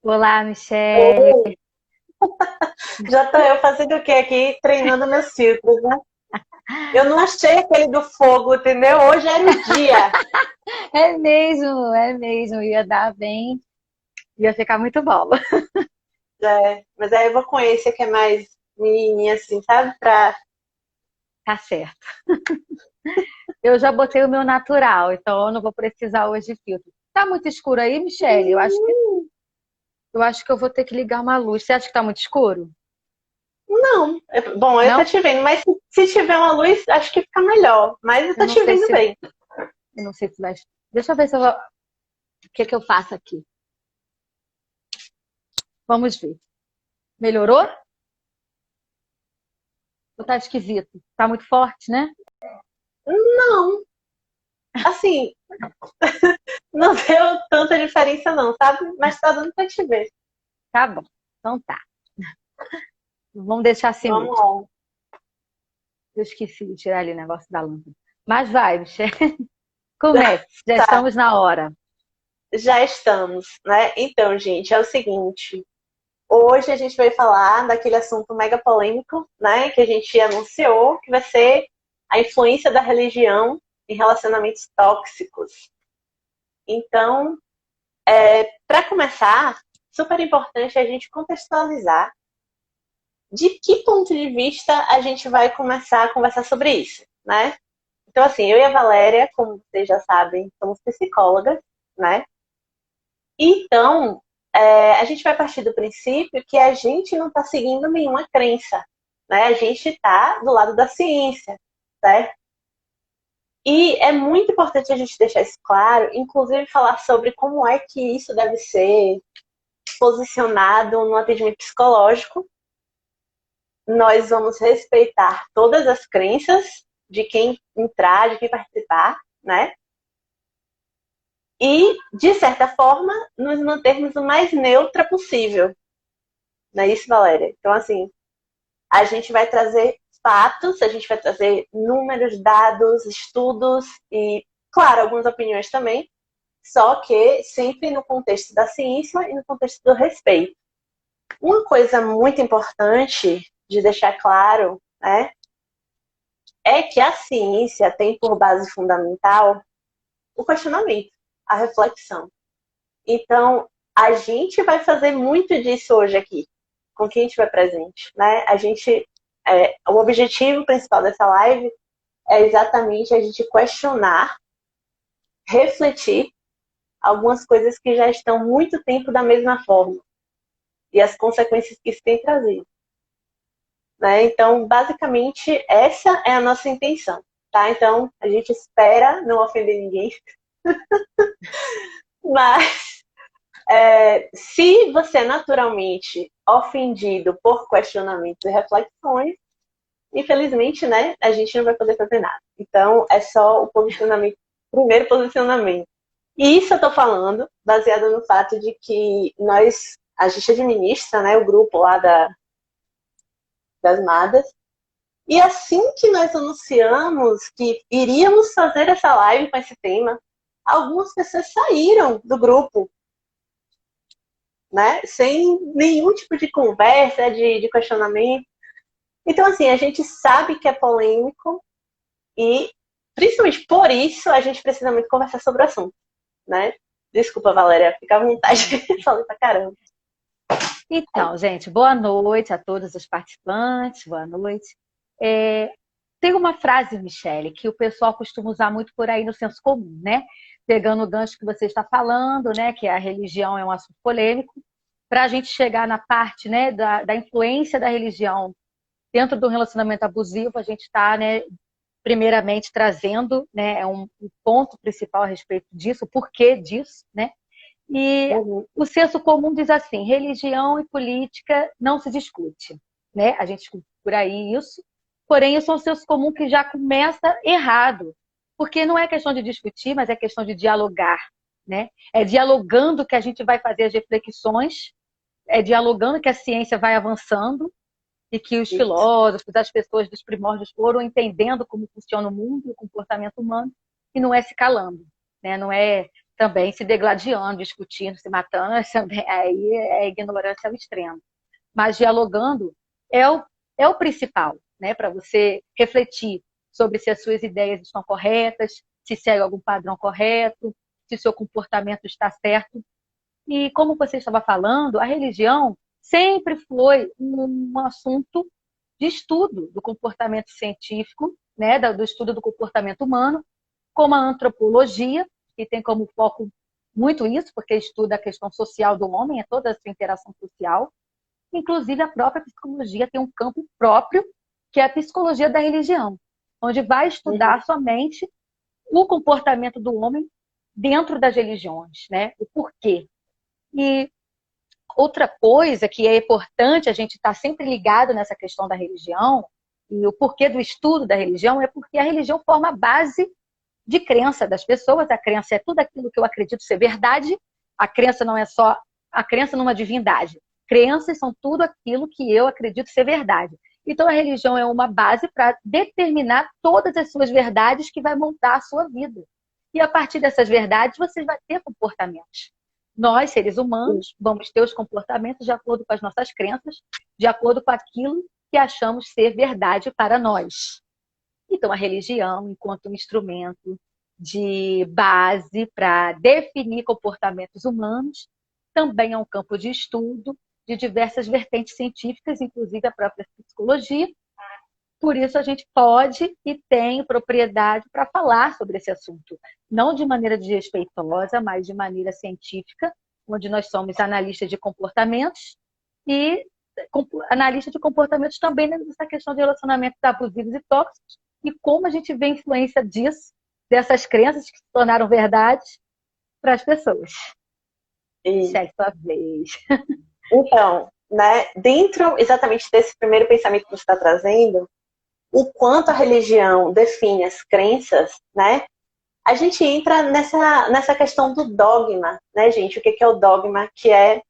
Olá, Michele. Oi. Já tô eu fazendo o quê aqui? Treinando meus filtros, né? Eu não achei aquele do fogo, entendeu? Hoje era o dia. É mesmo, é mesmo. Ia dar bem, ia ficar muito bom. Mas aí eu vou com esse que é mais menininha, assim, sabe? Tá certo. Eu já botei o meu natural, então eu não vou precisar hoje de filtro. Tá muito escuro aí, Michele? Eu acho que eu vou ter que ligar uma luz. Você acha que tá muito escuro? Não. Bom, eu tô Não? te vendo, mas se tiver uma luz, acho que fica melhor. Mas eu Eu tô não te sei vendo se, bem. eu não sei se vai. Deixa eu ver se eu vou... O que que eu faço aqui? Vamos ver. Melhorou? Ou tá esquisito? Tá muito forte, né? Não, assim, não deu tanta diferença não, sabe? Mas tá dando pra te ver. Tá bom. Então tá. Vamos deixar assim Vamos mesmo. lá. Eu esqueci de tirar ali o negócio da lâmpada. Mas vai, Michelle. Comece. Já Tá, estamos na hora. já estamos, né? Então, gente, é o seguinte. Hoje a gente vai falar daquele assunto mega polêmico, né, que a gente anunciou, que vai ser a influência da religião em relacionamentos tóxicos. Então, para começar, super importante a gente contextualizar de que ponto de vista a gente vai começar a conversar sobre isso, né? Então, assim, eu e a Valéria, como vocês já sabem, somos psicólogas, né? Então, a gente vai partir do princípio que a gente não está seguindo nenhuma crença, né? A gente está do lado da ciência, certo? E é muito importante a gente deixar isso claro, inclusive falar sobre como é que isso deve ser posicionado no atendimento psicológico. Nós vamos respeitar todas as crenças de quem entrar, de quem participar, né? E, de certa forma, nos mantermos o mais neutra possível. Não é isso, Valéria? Então, assim, a gente vai trazer fatos, a gente vai trazer números, dados, estudos e, claro, algumas opiniões também, só que sempre no contexto da ciência e no contexto do respeito. Uma coisa muito importante de deixar claro, né, é que a ciência tem por base fundamental o questionamento, a reflexão. Então, a gente vai fazer muito disso hoje aqui, com quem estiver presente, né? O objetivo principal dessa live é exatamente a gente questionar, refletir algumas coisas que já estão muito tempo da mesma forma e as consequências que isso tem trazido, né? Então, basicamente, essa é a nossa intenção, tá? Então, a gente espera não ofender ninguém, mas se você é naturalmente ofendido por questionamentos e reflexões, infelizmente, né, a gente não vai poder fazer nada. Então, é só o posicionamento, primeiro posicionamento. E isso eu tô falando baseado no fato de que a gente administra, né, o grupo lá das MADAS, e assim que nós anunciamos que iríamos fazer essa live com esse tema, algumas pessoas saíram do grupo, né, sem nenhum tipo de conversa, de questionamento. Então, assim, a gente sabe que é polêmico e, principalmente por isso, a gente precisa muito conversar sobre o assunto, né? Desculpa, Valéria, fica à vontade, falei pra caramba. Então, gente, boa noite a todos os participantes, boa noite. É, Tem uma frase, Michele, que o pessoal costuma usar muito por aí no senso comum, né? Pegando o gancho que você está falando, né? Que a religião é um assunto polêmico, para a gente chegar na parte, né, da influência da religião dentro do relacionamento abusivo, a gente está, né, primeiramente trazendo, né, um ponto principal a respeito disso, o porquê disso, né? E Uhum. o senso comum diz assim: religião e política não se discute, né? A gente discute por aí isso, porém isso é um senso comum que já começa errado, porque não é questão de discutir, mas é questão de dialogar, né? É dialogando que a gente vai fazer as reflexões, é dialogando que a ciência vai avançando e que os Isso. filósofos, as pessoas dos primórdios foram entendendo como funciona o mundo e o comportamento humano, e não é se calando, né? Não é também se degladiando, discutindo, se matando, também, aí é ignorância ao extremo. Mas dialogando é o principal, né? Para você refletir sobre se as suas ideias estão corretas, se segue algum padrão correto, se o seu comportamento está certo. E como você estava falando, a religião sempre foi um assunto de estudo do comportamento científico, né, do estudo do comportamento humano, como a antropologia, que tem como foco muito isso, porque estuda a questão social do homem, é toda a sua interação social. Inclusive, a própria psicologia tem um campo próprio, que é a psicologia da religião, onde vai estudar somente o comportamento do homem dentro das religiões, né? O porquê. E outra coisa que é importante a gente estar sempre ligado nessa questão da religião, e o porquê do estudo da religião, é porque a religião forma a base de crença das pessoas. A crença é tudo aquilo que eu acredito ser verdade. A crença não é só a crença numa divindade. Crenças são tudo aquilo que eu acredito ser verdade. Então, a religião é uma base para determinar todas as suas verdades que vai montar a sua vida. E a partir dessas verdades, você vai ter comportamentos. Nós, seres humanos, vamos ter os comportamentos de acordo com as nossas crenças, de acordo com aquilo que achamos ser verdade para nós. Então, a religião, enquanto um instrumento de base para definir comportamentos humanos, também é um campo de estudo de diversas vertentes científicas, inclusive a própria psicologia. Por isso, a gente pode e tem propriedade para falar sobre esse assunto. Não de maneira desrespeitosa, mas de maneira científica, onde nós somos analistas de comportamentos e analistas de comportamentos também nessa questão de relacionamentos abusivos e tóxicos e como a gente vê a influência disso, dessas crenças que se tornaram verdades para as pessoas. E, é a sua vez. então, né, dentro exatamente desse primeiro pensamento que você está trazendo, o quanto a religião define as crenças, né? A gente entra nessa questão do dogma, né, gente? O que é o dogma? Que é,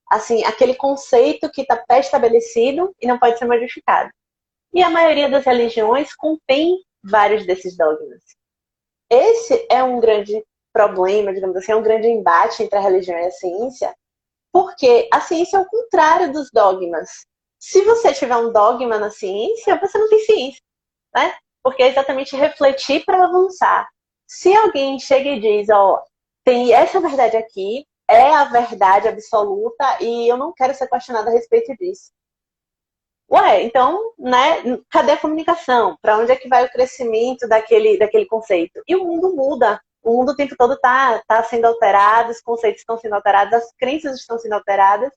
assim, aquele conceito que está pré-estabelecido e não pode ser modificado. E a maioria das religiões contém vários desses dogmas. Esse é um grande problema, digamos assim, é um grande embate entre a religião e a ciência, porque a ciência é o contrário dos dogmas. Se você tiver um dogma na ciência, você não tem ciência, né? Porque é exatamente refletir para avançar. Se alguém chega e diz, ó, tem essa verdade aqui, é a verdade absoluta e eu não quero ser questionada a respeito disso. Ué, então, né, cadê a comunicação? Para onde é que vai o crescimento daquele conceito? E o mundo muda. O mundo o tempo todo tá sendo alterado, os conceitos estão sendo alterados, as crenças estão sendo alteradas.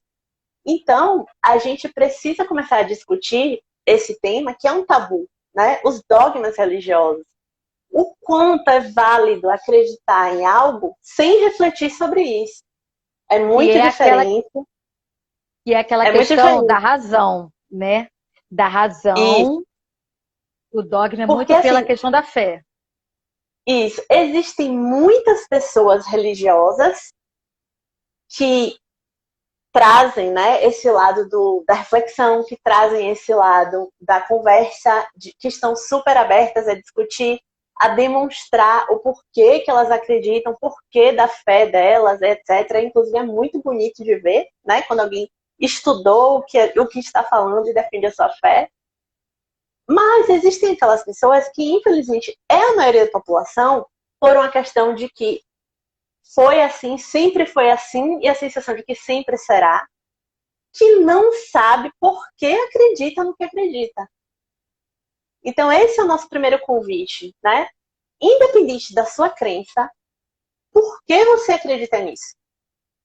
Então, a gente precisa começar a discutir esse tema, que é um tabu, né? Os dogmas religiosos. O quanto é válido acreditar em algo sem refletir sobre isso. É muito diferente. E é aquela questão da razão, né? Da razão. Isso. O dogma é muito pela questão da fé. Isso. Existem muitas pessoas religiosas que trazem, né, esse lado da reflexão, que trazem esse lado da conversa, que estão super abertas a discutir, a demonstrar o porquê que elas acreditam, o porquê da fé delas, etc. Inclusive é muito bonito de ver, né, quando alguém estudou o que está falando e defende a sua fé. Mas existem aquelas pessoas que, infelizmente, é a maioria da população por uma questão de que foi assim, sempre foi assim, e a sensação de que sempre será, que não sabe por que acredita no que acredita. Então, esse é o nosso primeiro convite, né? Independente da sua crença, por que você acredita nisso?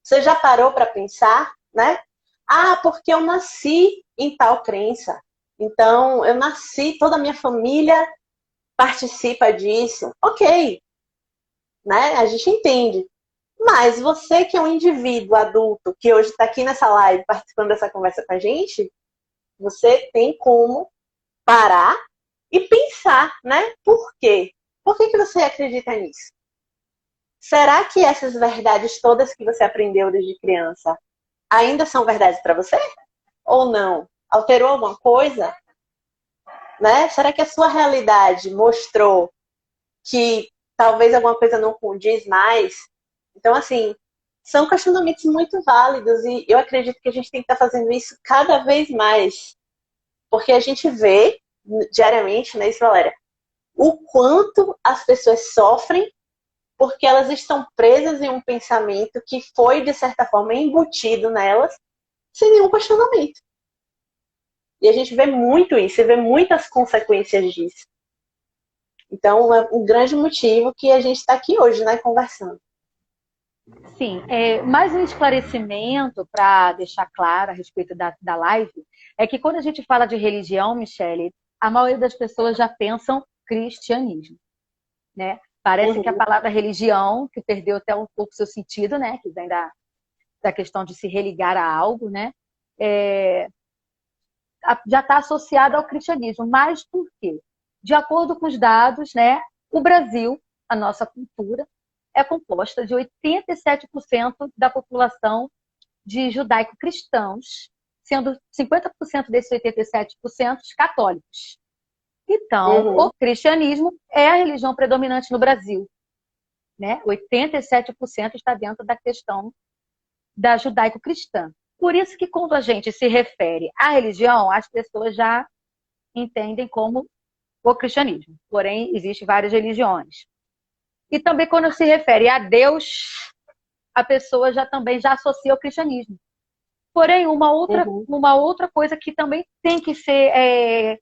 Você já parou para pensar, né? Ah, porque eu nasci em tal crença. Então, eu nasci, toda a minha família participa disso. Ok, né? A gente entende. Mas você que é um indivíduo adulto, que hoje está aqui nessa live, participando dessa conversa com a gente, você tem como parar e pensar, né? Por quê? Por que você acredita nisso? Será que essas verdades todas que você aprendeu desde criança ainda são verdades para você? Ou não? Alterou alguma coisa? Né? Será que a sua realidade mostrou que talvez alguma coisa não condiz mais? Então, assim, são questionamentos muito válidos e eu acredito que a gente tem que estar fazendo isso cada vez mais, porque a gente vê diariamente, né, isso, Valéria, o quanto as pessoas sofrem porque elas estão presas em um pensamento que foi, de certa forma, embutido nelas, sem nenhum questionamento. E a gente vê muito isso, e vê muitas consequências disso. Então, é um grande motivo que a gente está aqui hoje, né, conversando. Sim, mais um esclarecimento para deixar claro a respeito da live é que quando a gente fala de religião, Michele, a maioria das pessoas já pensam cristianismo, né? Parece que a palavra religião, que perdeu até um pouco seu sentido, né? Que vem da questão de se religar a algo, né? Já está associada ao cristianismo. Mas por quê? De acordo com os dados, né? O Brasil, a nossa cultura, é composta de 87% da população de judaico-cristãos, sendo 50% desses 87% católicos. Então, o cristianismo é a religião predominante no Brasil. Né? 87% está dentro da questão da judaico-cristã. Por isso que quando a gente se refere à religião, as pessoas já entendem como o cristianismo. Porém, existem várias religiões. E também quando se refere a Deus, a pessoa também já associa ao cristianismo. Porém, uma outra coisa que também tem que ser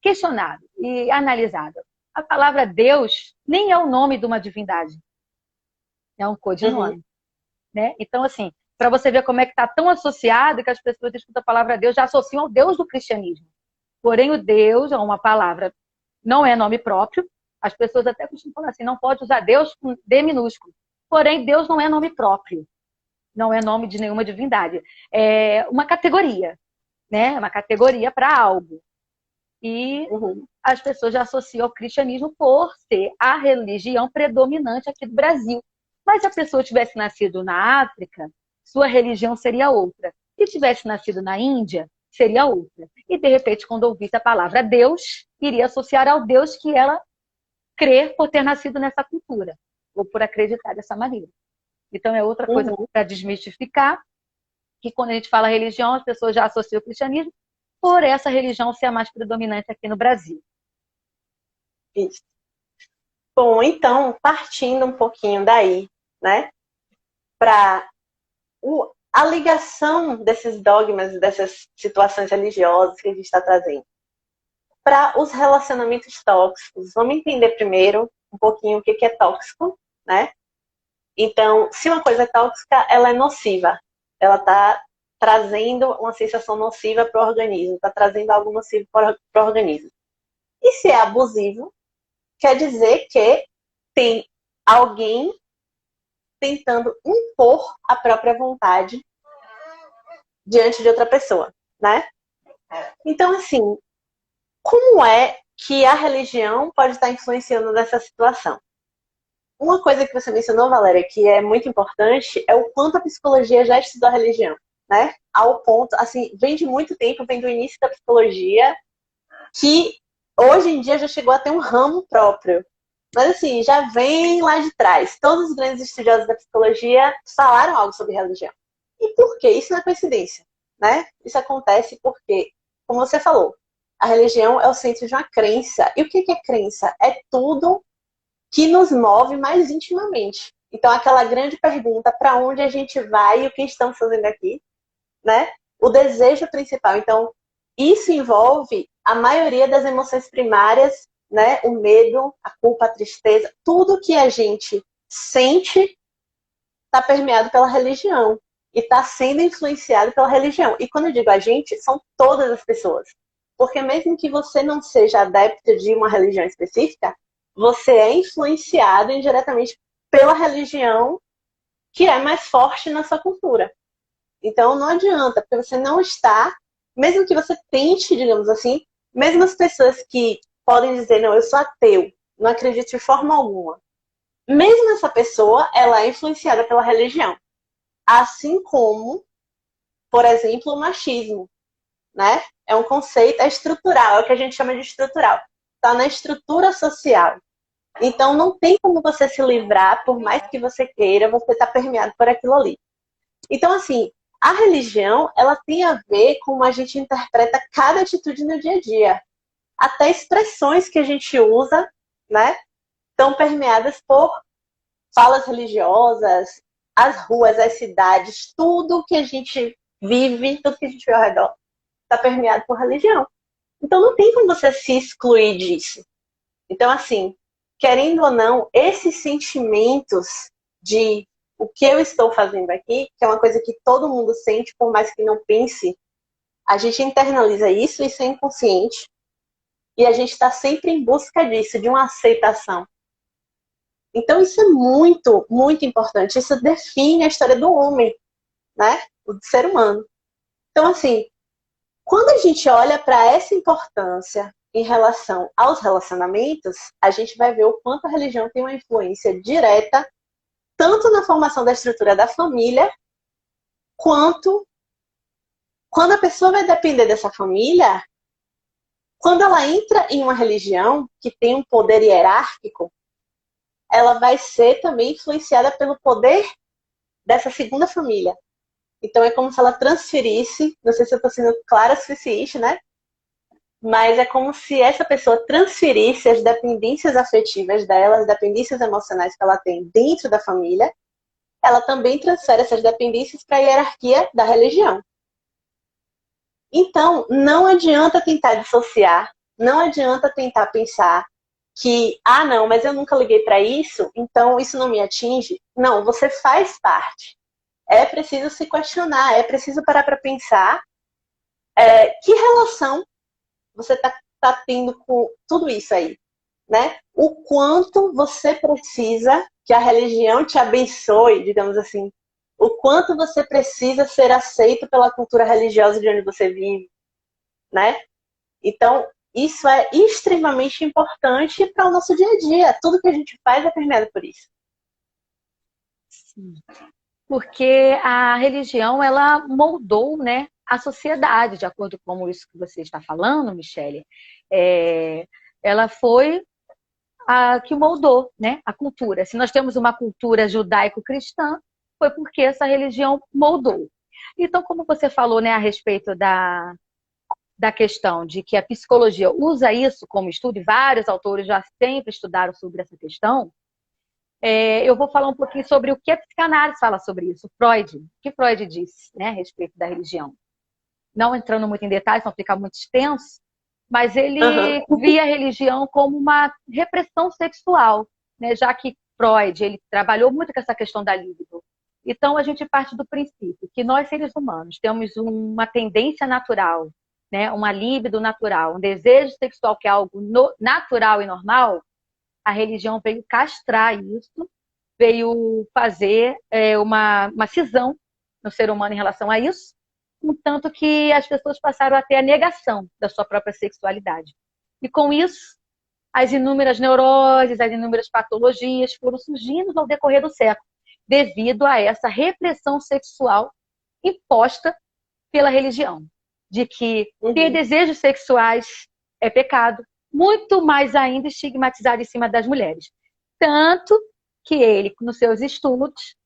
questionada e analisada. A palavra Deus nem é o nome de uma divindade. É um codinome. Né? Então, assim, para você ver como é que está tão associado que as pessoas escutam a palavra Deus já associam ao Deus do cristianismo. Porém, o Deus é uma palavra, não é nome próprio. As pessoas até costumam falar assim, não pode usar Deus com D minúsculo. Porém, Deus não é nome próprio. Não é nome de nenhuma divindade. É uma categoria, né? Uma categoria para algo. E as pessoas já associam ao cristianismo por ser a religião predominante aqui do Brasil. Mas se a pessoa tivesse nascido na África, sua religião seria outra. Se tivesse nascido na Índia, seria outra. E, de repente, quando ouvisse a palavra Deus, iria associar ao Deus que ela crê por ter nascido nessa cultura, ou por acreditar dessa maneira. Então, é outra coisa para desmistificar, que quando a gente fala religião, as pessoas já associam ao cristianismo, por essa religião ser a mais predominante aqui no Brasil. Isso. Bom, então, partindo um pouquinho daí, né, para a ligação desses dogmas, dessas situações religiosas que a gente está trazendo, para os relacionamentos tóxicos. Vamos entender primeiro um pouquinho o que é tóxico, né? Então, se uma coisa é tóxica, ela é nociva. Ela está trazendo uma sensação nociva para o organismo, está trazendo algo nocivo para o organismo. E se é abusivo, quer dizer que tem alguém tentando impor a própria vontade diante de outra pessoa, né? Então, assim, como é que a religião pode estar influenciando nessa situação? Uma coisa que você mencionou, Valéria, que é muito importante, é o quanto a psicologia já estudou a religião, né? Ao ponto, assim, vem de muito tempo, vem do início da psicologia, que hoje em dia já chegou a ter um ramo próprio. Mas, assim, já vem lá de trás. Todos os grandes estudiosos da psicologia falaram algo sobre religião. E por quê? Isso não é coincidência, né? Isso acontece porque, como você falou, a religião é o centro de uma crença. E o que é crença? É tudo que nos move mais intimamente. Então, aquela grande pergunta, para onde a gente vai e o que estamos fazendo aqui, né? O desejo principal. Então, isso envolve a maioria das emoções primárias, né? O medo, a culpa, a tristeza, tudo que a gente sente está permeado pela religião e está sendo influenciado pela religião. E quando eu digo a gente, são todas as pessoas. Porque mesmo que você não seja adepto de uma religião específica, você é influenciado indiretamente pela religião que é mais forte na sua cultura. Então não adianta, porque você não está, mesmo que você tente, digamos assim, mesmo as pessoas que podem dizer, não, eu sou ateu, não acredito de forma alguma, mesmo essa pessoa, ela é influenciada pela religião. Assim como, por exemplo, o machismo, né? É um conceito, é estrutural, é o que a gente chama de estrutural. Está na estrutura social. Então não tem como você se livrar, por mais que você queira, você está permeado por aquilo ali. Então, assim, a religião, ela tem a ver com como a gente interpreta cada atitude no dia a dia. Até expressões que a gente usa, né, estão permeadas por falas religiosas, as ruas, as cidades, tudo que a gente vive, tudo que a gente vê ao redor, está permeado por religião. Então não tem como você se excluir disso. Então, assim, querendo ou não, esses sentimentos de o que eu estou fazendo aqui, que é uma coisa que todo mundo sente, por mais que não pense, a gente internaliza isso é inconsciente, e a gente está sempre em busca disso, de uma aceitação. Então isso é muito, muito importante. Isso define a história do homem, né? Do ser humano. Então, assim, quando a gente olha para essa importância em relação aos relacionamentos, a gente vai ver o quanto a religião tem uma influência direta, tanto na formação da estrutura da família, quanto quando a pessoa vai depender dessa família, quando ela entra em uma religião que tem um poder hierárquico, ela vai ser também influenciada pelo poder dessa segunda família. Então é como se ela transferisse, não sei se eu estou sendo clara o suficiente, né? Mas é como se essa pessoa transferisse as dependências afetivas dela, as dependências emocionais que ela tem dentro da família, ela também transfere essas dependências para a hierarquia da religião. Então, não adianta tentar dissociar, não adianta tentar pensar que, não, mas eu nunca liguei para isso, então isso não me atinge. Não, você faz parte. É preciso se questionar, é preciso parar para pensar que relação você tá tendo com tudo isso aí, né? O quanto você precisa que a religião te abençoe, digamos assim. O quanto você precisa ser aceito pela cultura religiosa de onde você vive, né? Então, isso é extremamente importante para o nosso dia a dia. Tudo que a gente faz é permeado por isso. Sim. Porque a religião, ela moldou, né, a sociedade, de acordo com isso que você está falando, Michele. Ela foi a que moldou, né, a cultura. Se nós temos uma cultura judaico-cristã, foi porque essa religião moldou. Então, como você falou, né, a respeito da questão de que a psicologia usa isso como estudo, e vários autores já sempre estudaram sobre essa questão, eu vou falar um pouquinho sobre o que a psicanálise fala sobre isso. Freud, o que Freud disse, né, a respeito da religião. Não entrando muito em detalhes, não fica muito extenso, mas ele via a religião como uma repressão sexual, né, já que Freud ele trabalhou muito com essa questão da libido. Então, a gente parte do princípio que nós, seres humanos, temos uma tendência natural, né, uma libido natural, um desejo sexual que é algo natural e normal. A religião veio castrar isso, veio fazer uma cisão no ser humano em relação a isso, contanto que as pessoas passaram a ter a negação da sua própria sexualidade. E com isso, as inúmeras neuroses, as inúmeras patologias foram surgindo ao decorrer do século, devido a essa repressão sexual imposta pela religião, de que ter desejos sexuais é pecado, muito mais ainda estigmatizado em cima das mulheres. Tanto que ele, nos seus estudos,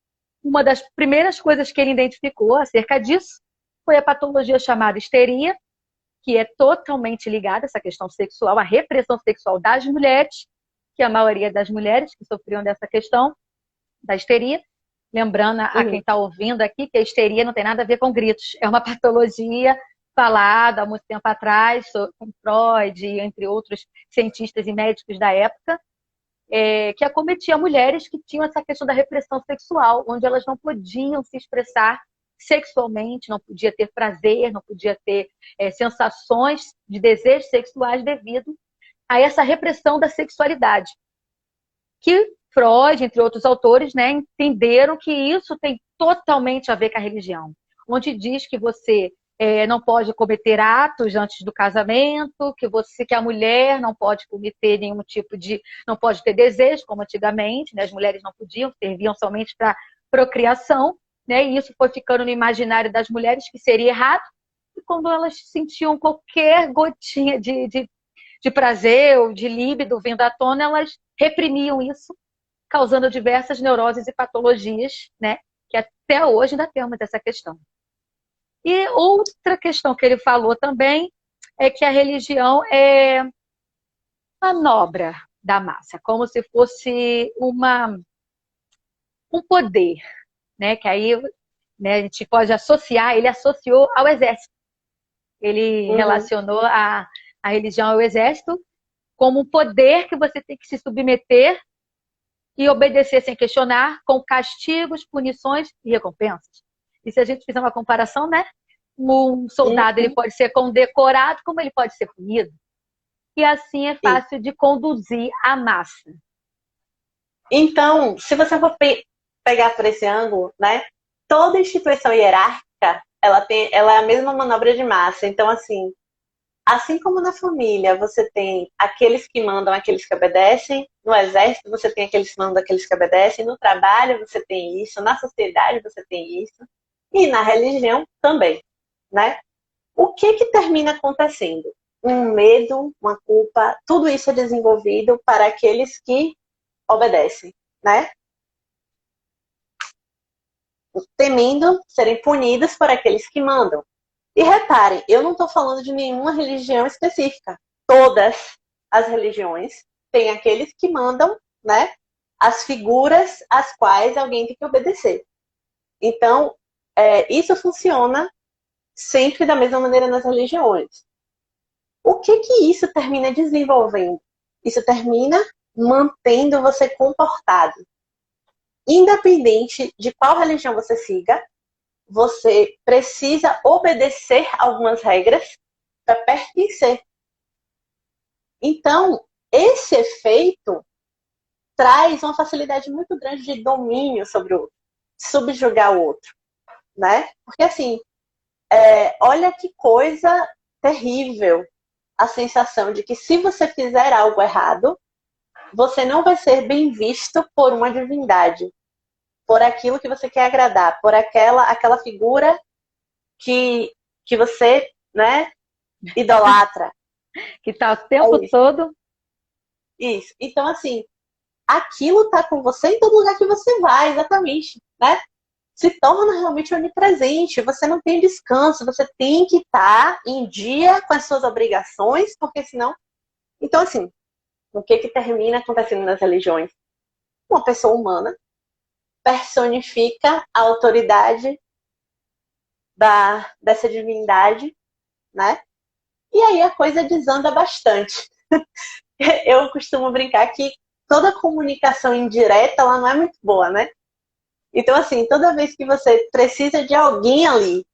uma das primeiras coisas que ele identificou acerca disso foi a patologia chamada histeria, que é totalmente ligada a essa questão sexual, a repressão sexual das mulheres, que a maioria das mulheres que sofriam dessa questão, da histeria. Lembrando a quem está ouvindo aqui que a histeria não tem nada a ver com gritos, é uma patologia falada há muito tempo atrás, com Freud, entre outros cientistas e médicos da época, que acometia mulheres que tinham essa questão da repressão sexual, onde elas não podiam se expressar sexualmente, não podia ter prazer, não podia ter sensações de desejos sexuais devido a essa repressão da sexualidade. Que Freud, entre outros autores, né, entenderam que isso tem totalmente a ver com a religião, onde diz que você não pode cometer atos antes do casamento, que a mulher não pode cometer nenhum tipo de... não pode ter desejo, como antigamente, né? As mulheres não podiam, serviam somente para procriação, né? E isso foi ficando no imaginário das mulheres que seria errado, e quando elas sentiam qualquer gotinha de de prazer ou de líbido vindo à tona, elas reprimiam isso, causando diversas neuroses e patologias, né? Que até hoje ainda temos essa questão. E outra questão que ele falou também é que a religião é manobra da massa, como se fosse um poder, né? Que aí, né, a gente pode associar, ele associou ao exército. Ele Uhum. relacionou a religião ao exército como um poder que você tem que se submeter e obedecer sem questionar, com castigos, punições e recompensas. E se a gente fizer uma comparação, né? Um soldado ele Uhum. pode ser condecorado, como ele pode ser punido. E assim é Sim. fácil de conduzir a massa. Então, se você for pegar por esse ângulo, né? Toda instituição hierárquica, ela é a mesma manobra de massa. Então, assim como na família você tem aqueles que mandam, aqueles que obedecem, no exército você tem aqueles que mandam, aqueles que obedecem, no trabalho você tem isso, na sociedade você tem isso, e na religião também, né? O que termina acontecendo? Um medo, uma culpa, tudo isso é desenvolvido para aqueles que obedecem, né? Temendo serem punidos por aqueles que mandam. E reparem, eu não estou falando de nenhuma religião específica. Todas as religiões têm aqueles que mandam, né? As figuras às quais alguém tem que obedecer. Então, isso funciona sempre da mesma maneira nas religiões. O que isso termina desenvolvendo? Isso termina mantendo você comportado. Independente de qual religião você siga, você precisa obedecer algumas regras para pertencer. Então, esse efeito traz uma facilidade muito grande de domínio sobre o outro, subjugar o outro, né? Porque assim, olha que coisa terrível a sensação de que se você fizer algo errado, você não vai ser bem visto por uma divindade, por aquilo que você quer agradar, por aquela figura que você, né, idolatra. Que está o tempo É todo. isso. Então, assim, aquilo tá com você em todo lugar que você vai, exatamente, né? Se torna realmente onipresente, você não tem descanso, você tem que estar em dia com as suas obrigações, porque senão... Então, assim, o que termina acontecendo nas religiões? Uma pessoa humana personifica a autoridade dessa divindade, né? E aí a coisa desanda bastante. Eu costumo brincar que toda comunicação indireta, ela não é muito boa, né? Então, assim, toda vez que você precisa de alguém ali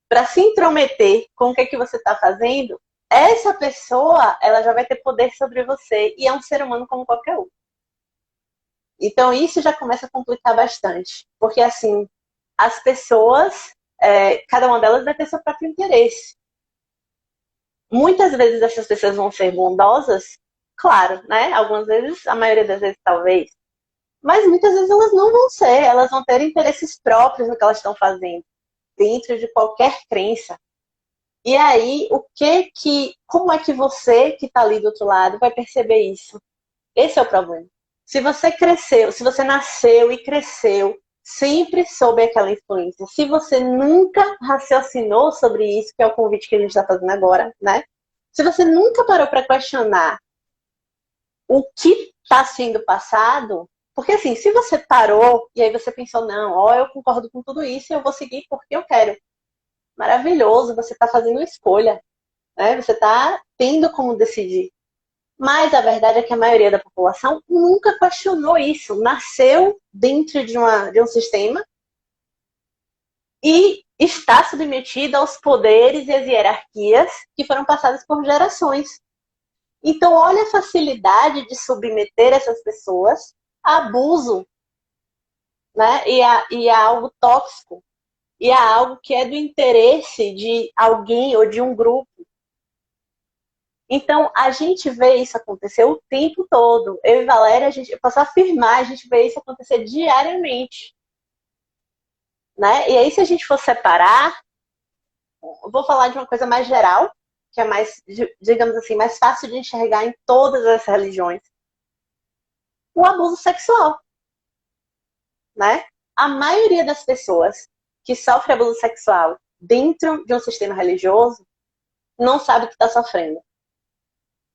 para se intrometer com o que você está fazendo, essa pessoa, ela já vai ter poder sobre você e é um ser humano como qualquer outro. Então, isso já começa a complicar bastante. Porque, assim, as pessoas, cada uma delas vai ter seu próprio interesse. Muitas vezes essas pessoas vão ser bondosas, claro, né? Algumas vezes, a maioria das vezes, talvez. Mas muitas vezes elas não vão ser, elas vão ter interesses próprios no que elas estão fazendo, dentro de qualquer crença. E aí, como é que você que está ali do outro lado vai perceber isso? Esse é o problema. Se você cresceu, se você nasceu e cresceu sempre sob aquela influência, se você nunca raciocinou sobre isso, que é o convite que a gente está fazendo agora, né? Se você nunca parou para questionar o que está sendo passado, porque assim, se você parou e aí você pensou, não, eu concordo com tudo isso e eu vou seguir porque eu quero. Maravilhoso, você está fazendo uma escolha, né? Você está tendo como decidir. Mas a verdade é que a maioria da população nunca questionou isso. Nasceu dentro de um sistema e está submetida aos poderes e às hierarquias que foram passadas por gerações. Então, olha a facilidade de submeter essas pessoas a abuso, né? E a algo tóxico. E a algo que é do interesse de alguém ou de um grupo. Então, a gente vê isso acontecer o tempo todo. Eu e Valéria, eu posso afirmar, a gente vê isso acontecer diariamente. Né? E aí, se a gente for separar, eu vou falar de uma coisa mais geral, que é mais, digamos assim, mais fácil de enxergar em todas as religiões, o abuso sexual, né? A maioria das pessoas que sofrem abuso sexual dentro de um sistema religioso não sabe que está sofrendo.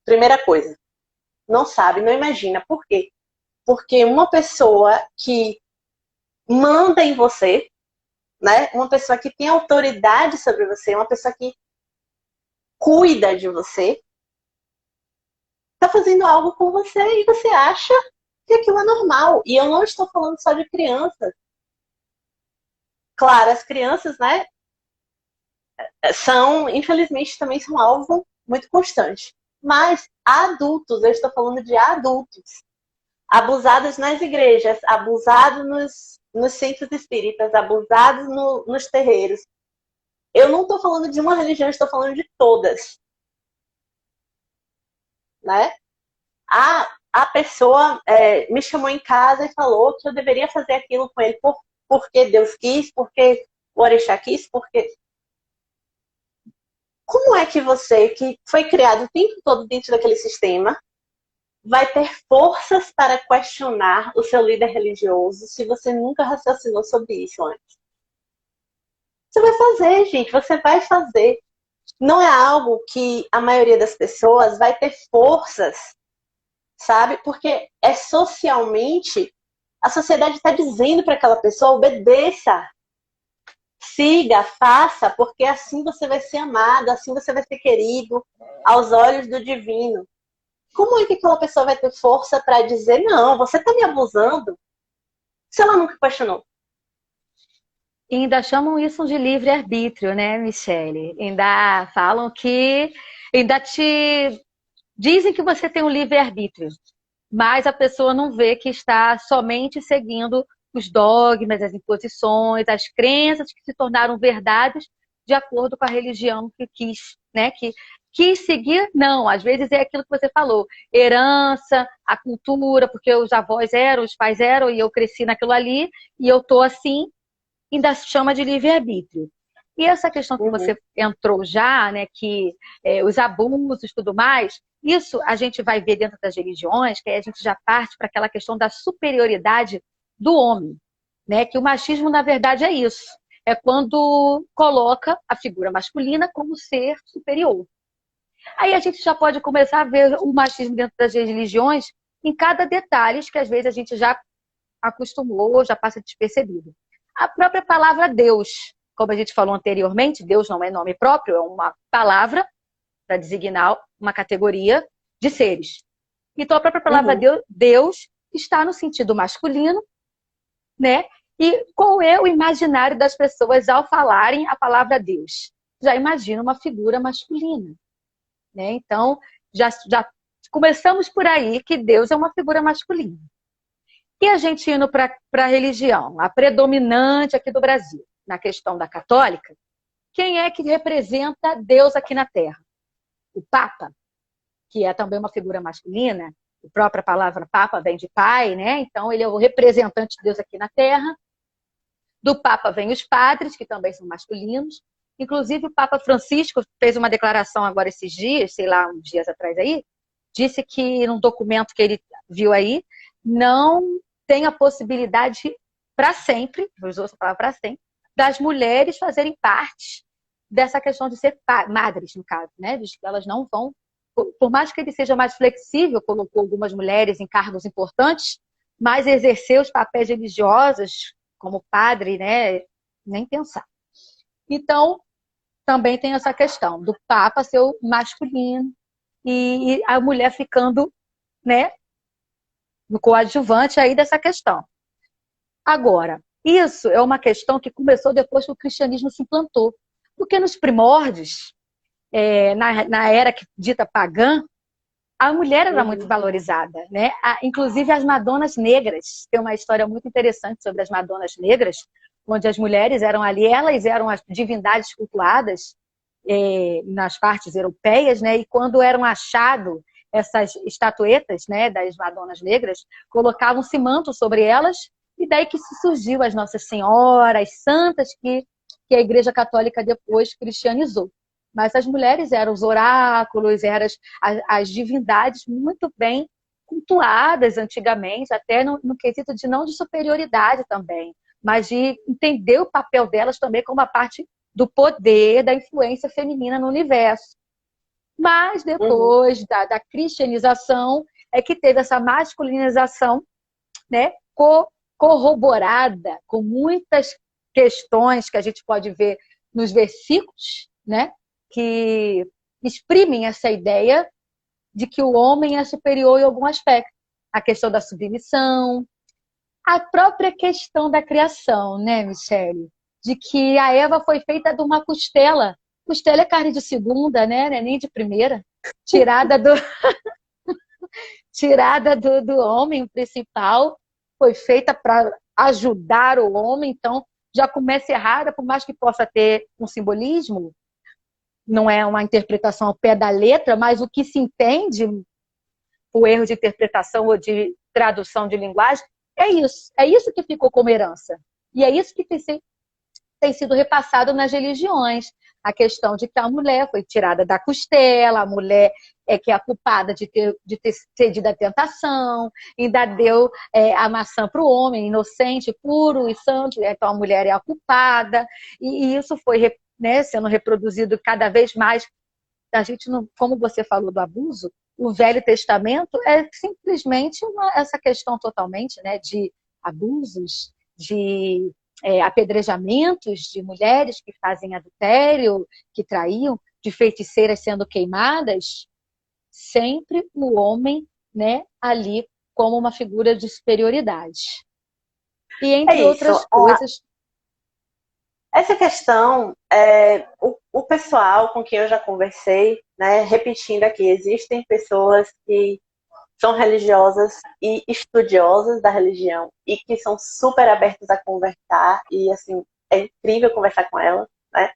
Primeira coisa, não sabe, não imagina. Por quê? Porque uma pessoa que manda em você, né? Uma pessoa que tem autoridade sobre você, uma pessoa que cuida de você, está fazendo algo com você e você acha que aquilo é normal. E eu não estou falando só de crianças. Claro, as crianças, né, infelizmente, também são alvo muito constante. Mas adultos, eu estou falando de adultos, abusados nas igrejas, abusados nos centros espíritas, abusados nos terreiros. Eu não estou falando de uma religião, estou falando de todas. Né? A pessoa me chamou em casa e falou que eu deveria fazer aquilo com ele porque Deus quis, porque o Orixá quis, porque... Como é que você, que foi criado o tempo todo dentro daquele sistema, vai ter forças para questionar o seu líder religioso se você nunca raciocinou sobre isso antes? Você vai fazer, gente, você vai fazer. Não é algo que a maioria das pessoas vai ter forças, sabe? Porque é socialmente, a sociedade está dizendo para aquela pessoa: obedeça, siga, faça, porque assim você vai ser amado, assim você vai ser querido aos olhos do divino. Como é que aquela pessoa vai ter força para dizer: não, você está me abusando, se ela nunca questionou? E ainda chamam isso de livre-arbítrio, né, Michele? Ainda falam que... Ainda te dizem que você tem um livre-arbítrio, mas a pessoa não vê que está somente seguindo os dogmas, as imposições, as crenças que se tornaram verdades de acordo com a religião que quis, né? Que quis seguir, não. Às vezes é aquilo que você falou, herança, a cultura, porque os avós eram, os pais eram, e eu cresci naquilo ali, e eu tô assim, ainda se chama de livre-arbítrio. E essa questão que você entrou já, né, que os abusos e tudo mais, isso a gente vai ver dentro das religiões, que aí a gente já parte para aquela questão da superioridade do homem, né? Que o machismo, na verdade, é isso. É quando coloca a figura masculina como ser superior. Aí a gente já pode começar a ver o machismo dentro das religiões em cada detalhe que às vezes a gente já acostumou, já passa despercebido. A própria palavra Deus, como a gente falou anteriormente, Deus não é nome próprio, é uma palavra para designar uma categoria de seres. Então, a própria palavra Deus está no sentido masculino, né? E qual é o imaginário das pessoas ao falarem a palavra Deus? Já imagina uma figura masculina, né? Então, já começamos por aí que Deus é uma figura masculina. E a gente indo para a religião, a predominante aqui do Brasil, na questão da católica, quem é que representa Deus aqui na Terra? O Papa, que é também uma figura masculina, a própria palavra Papa vem de pai, né? Então ele é o representante de Deus aqui na Terra. Do Papa vem os padres, que também são masculinos. Inclusive o Papa Francisco fez uma declaração agora esses dias, sei lá, uns dias atrás aí, disse que num documento que ele viu aí, não tem a possibilidade para sempre, usou essa palavra para sempre, das mulheres fazerem parte dessa questão de ser madres, no caso, né? Diz que elas não vão, por mais que ele seja mais flexível, colocou algumas mulheres em cargos importantes, mas exercer os papéis religiosos, como padre, né? Nem pensar. Então, também tem essa questão do Papa ser o masculino e a mulher ficando, né, no coadjuvante aí dessa questão. Agora, isso é uma questão que começou depois que o cristianismo se implantou. Porque nos primórdios, na era dita pagã, a mulher era muito valorizada, né? Inclusive as Madonas Negras. Tem uma história muito interessante sobre as Madonas Negras, onde as mulheres eram ali, elas eram as divindades cultuadas nas partes europeias, né? E quando eram achadas essas estatuetas, né, das Madonas Negras, colocavam-se manto sobre elas, e daí que se surgiu as Nossas Senhoras, as santas que a Igreja Católica depois cristianizou. mas as mulheres eram os oráculos, eram as divindades muito bem cultuadas antigamente, até no quesito de não de superioridade também, mas de entender o papel delas também como a parte do poder, da influência feminina no universo. Mas Uhum. depois da cristianização é que teve essa masculinização, né, corroborada com muitas questões que a gente pode ver nos versículos, né, que exprimem essa ideia de que o homem é superior em algum aspecto. A questão da submissão, a própria questão da criação, né, Michele? De que a Eva foi feita de uma costela. Costela é carne de segunda, né? Nem de primeira. Tirada do, tirada do homem principal, foi feita para ajudar o homem, então já começa errada, por mais que possa ter um simbolismo, não é uma interpretação ao pé da letra, mas o que se entende, o erro de interpretação ou de tradução de linguagem, é isso que ficou como herança. E é isso que tem sido repassado nas religiões. A questão de que a mulher foi tirada da costela, a mulher é que é a culpada de ter cedido à tentação, ainda deu a maçã para o homem, inocente, puro e santo, então a mulher é a culpada, e isso foi, né, sendo reproduzido cada vez mais. A gente não, como você falou do abuso, o Velho Testamento é simplesmente essa questão totalmente, né, de abusos, de apedrejamentos de mulheres que fazem adultério, que traíam, de feiticeiras sendo queimadas, sempre o homem, né, ali como uma figura de superioridade. E É entre isso. outras coisas. Essa questão, o pessoal com quem eu já conversei, né, repetindo aqui, existem pessoas que são religiosas e estudiosas da religião e que são super abertas a conversar e, assim, é incrível conversar com elas, né?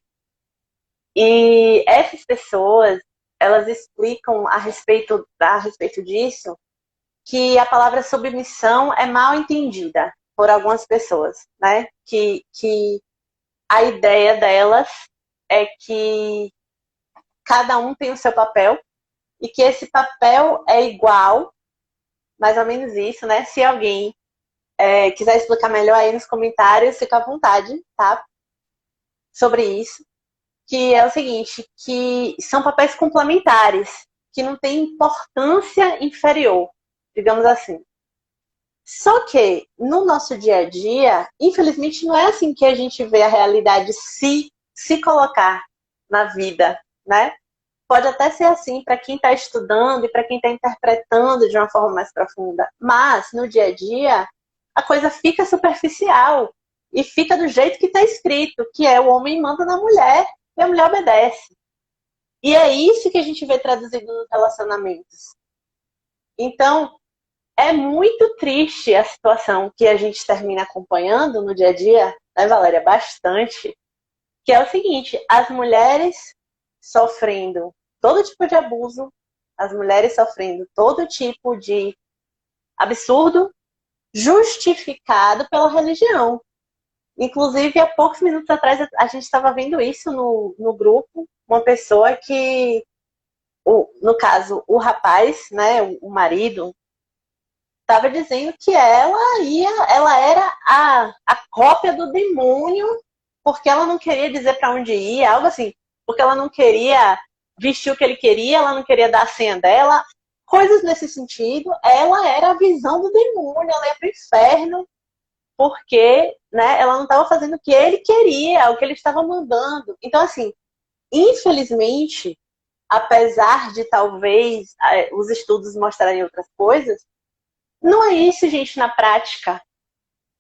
E essas pessoas, elas explicam a respeito disso que a palavra submissão é mal entendida por algumas pessoas, né? Que a ideia delas é que cada um tem o seu papel e que esse papel é igual, mais ou menos isso, né? Se alguém quiser explicar melhor aí nos comentários, fica à vontade, tá? Sobre isso. Que é o seguinte, que são papéis complementares, que não têm importância inferior, digamos assim. Só que no nosso dia a dia, infelizmente, não é assim que a gente vê a realidade se colocar na vida, né? Pode até ser assim para quem está estudando e para quem está interpretando de uma forma mais profunda, mas no dia a dia a coisa fica superficial e fica do jeito que está escrito, que é o homem manda na mulher e a mulher obedece. E é isso que a gente vê traduzido nos relacionamentos. Então, é muito triste a situação que a gente termina acompanhando no dia a dia, né, Valéria? Bastante. Que é o seguinte, as mulheres sofrendo todo tipo de abuso, as mulheres sofrendo todo tipo de absurdo, justificado pela religião. Inclusive, há poucos minutos atrás, a gente estava vendo isso no grupo, uma pessoa que, no caso, o rapaz, né, o marido, estava dizendo que ela era a cópia do demônio, porque ela não queria dizer para onde ia, algo assim, porque ela não queria vestir o que ele queria, ela não queria dar a senha dela, coisas nesse sentido. Ela era a visão do demônio, ela ia para o inferno, porque, né, ela não estava fazendo o que ele queria, o que ele estava mandando. Então, assim, infelizmente, apesar de talvez os estudos mostrarem outras coisas, não é isso, gente, na prática.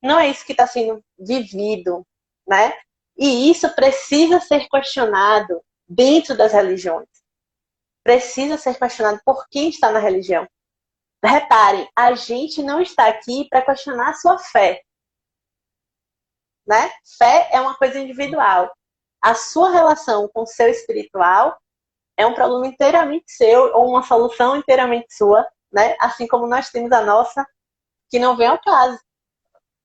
Não é isso que está sendo vivido, né? E isso precisa ser questionado dentro das religiões. Precisa ser questionado por quem está na religião. Reparem, a gente não está aqui para questionar a sua fé, né? Fé é uma coisa individual. A sua relação com o seu espiritual é um problema inteiramente seu ou uma solução inteiramente sua, né? Assim como nós temos a nossa, que não vem ao caso.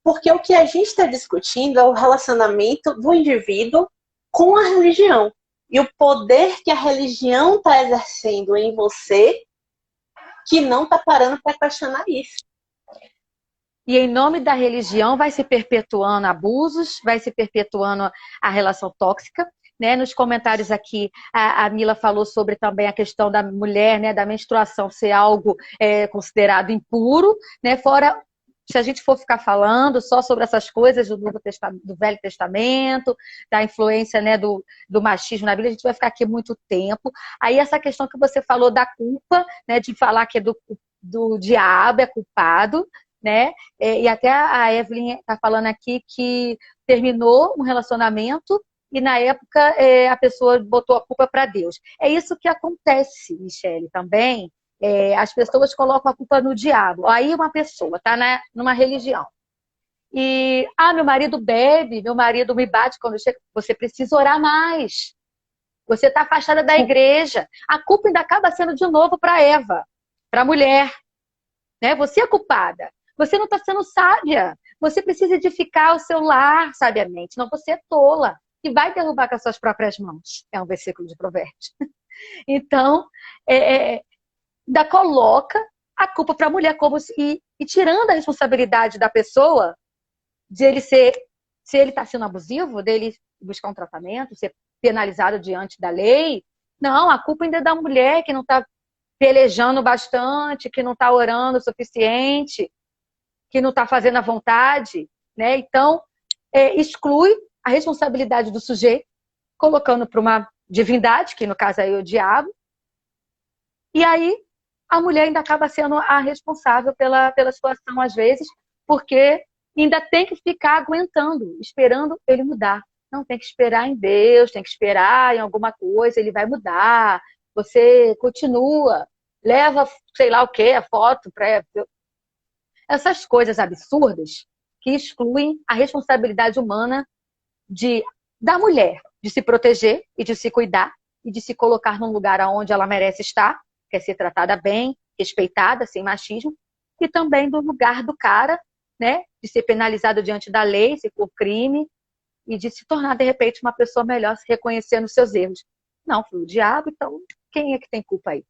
Porque o que a gente está discutindo é o relacionamento do indivíduo com a religião. e o poder que a religião está exercendo em você, que não está parando para questionar isso. E em nome da religião vai se perpetuando abusos, vai se perpetuando a relação tóxica. Né? Nos comentários aqui, a Mila falou sobre também a questão da mulher, né? Da menstruação ser algo considerado impuro, né? Fora, se a gente for ficar falando só sobre essas coisas do Velho Testamento, da influência, né, do machismo na Bíblia, a gente vai ficar aqui muito tempo. Aí essa questão que você falou da culpa, né, de falar que é do diabo, é culpado, né? E até a Evelyn está falando aqui que terminou um relacionamento e na época a pessoa botou a culpa para Deus. É isso que acontece, Michele, também. As pessoas colocam a culpa no diabo. Aí uma pessoa está numa religião e, meu marido bebe, meu marido me bate quando chega. Você precisa orar mais. Você está afastada da igreja. A culpa ainda acaba sendo de novo para Eva, para a mulher. Né? Você é culpada. Você não está sendo sábia. Você precisa edificar o seu lar sabiamente. Não, você é tola e vai derrubar com as suas próprias mãos. É um versículo de Provérbios. Então, ainda coloca a culpa para a mulher como e tirando a responsabilidade da pessoa de ele ser, se ele está sendo abusivo, dele buscar um tratamento, ser penalizado diante da lei. Não, a culpa ainda é da mulher que não está pelejando bastante, que não está orando o suficiente, que não está fazendo a vontade, né? Então, exclui a responsabilidade do sujeito, colocando para uma divindade, que no caso aí é o diabo, e aí a mulher ainda acaba sendo a responsável pela situação, às vezes, porque ainda tem que ficar aguentando, esperando ele mudar. Não, tem que esperar em Deus, tem que esperar em alguma coisa, ele vai mudar. Você continua, leva, sei lá o quê, a foto para... Essas coisas absurdas que excluem a responsabilidade humana da mulher de se proteger e de se cuidar e de se colocar num lugar onde ela merece estar, que é ser tratada bem, respeitada, sem machismo, e também do lugar do cara, né, de ser penalizado diante da lei, se for crime, e de se tornar, de repente, uma pessoa melhor, se reconhecendo os seus erros. Não, foi o diabo, então quem é que tem culpa aí?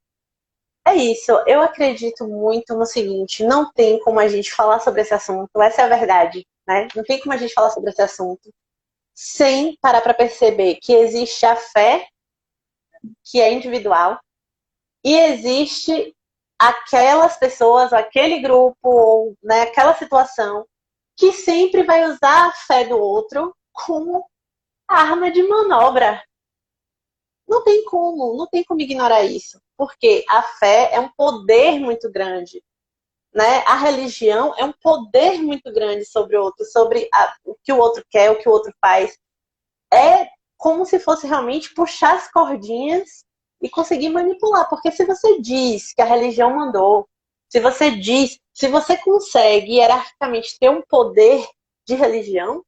É isso, eu acredito muito no seguinte, não tem como a gente falar sobre esse assunto, essa é a verdade, né? Não tem como a gente falar sobre esse assunto sem parar para perceber que existe a fé, que é individual, e existe aquelas pessoas, aquele grupo, ou né, aquela situação, que sempre vai usar a fé do outro como arma de manobra. Não tem como ignorar isso. Porque a fé é um poder muito grande. Né? A religião é um poder muito grande sobre o outro, sobre o que o outro quer, o que o outro faz. É como se fosse realmente puxar as cordinhas e conseguir manipular. Porque se você diz que a religião mandou, se você consegue hierarquicamente ter um poder de religião,